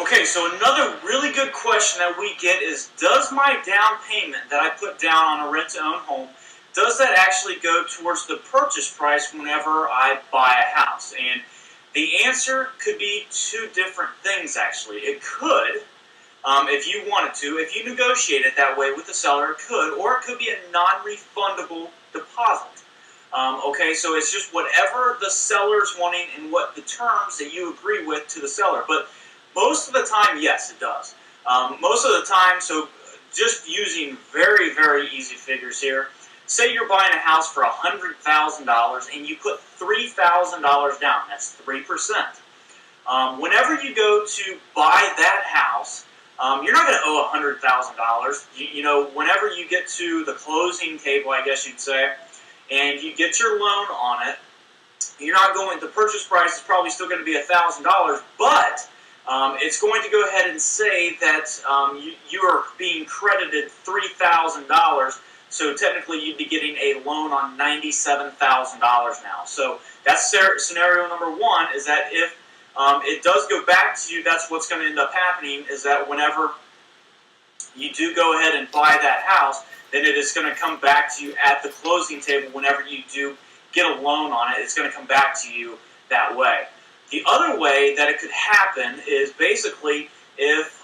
Okay, so another really good question that we get is, does my down payment that I put down on a rent-to-own home, does that actually go towards the purchase price whenever I buy a house? And the answer could be two different things, actually. It could, if you wanted to, if you negotiate it that way with the seller, it could, or it could be a non-refundable deposit. Okay, so it's just whatever the seller's wanting and what the terms that you agree with to the seller. But most of the time, yes, it does. Most of the time, so just using very, very easy figures here. Say you're buying a house for $100,000 and you put $3,000 down. That's 3%. Whenever you go to buy that house, you're not going to owe $100,000. You know, whenever you get to the closing table, I guess you'd say, and you get your loan on it, you're not going. The purchase price is probably still going to be $1,000, but it's going to go ahead and say that you are being credited $3,000. So technically, you'd be getting a loan on $97,000 now. So that's scenario number one. Is that if it does go back to you, that's what's going to end up happening. Is that whenever you do go ahead and buy that house, then it is going to come back to you at the closing table. Whenever you do get a loan on it, it's going to come back to you that way. The other way that it could happen is basically if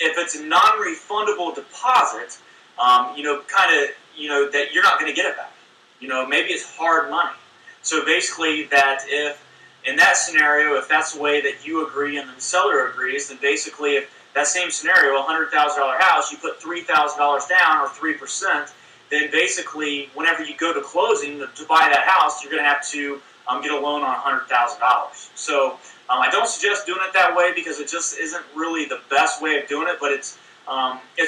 it's a non-refundable deposit, that you're not going to get it back. Maybe it's hard money. So basically, that if in that scenario, if that's the way that you agree and the seller agrees, then basically, if that same scenario, a $100,000 house, you put $3,000 down or 3%, then basically, whenever you go to closing to buy that house, you're going to have to get a loan on $100,000. So I don't suggest doing it that way because it just isn't really the best way of doing it. But it's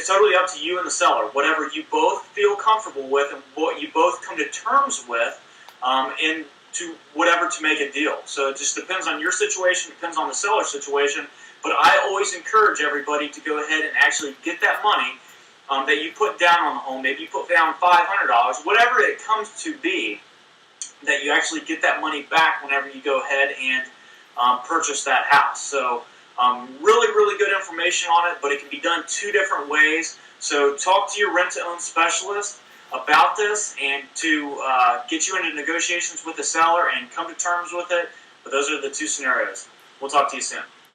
totally up to you and the seller. Whatever you both feel comfortable with and what you both come to terms with, and to whatever to make a deal. So it just depends on your situation, depends on the seller's situation. But I always encourage everybody to go ahead and actually get that money that you put down on the home. Maybe you put down $500, whatever it comes to be, that you actually get that money back whenever you go ahead and purchase that house. So really, really good information on it, but it can be done two different ways. So talk to your rent-to-own specialist about this and to get you into negotiations with the seller and come to terms with it. But those are the two scenarios. We'll talk to you soon.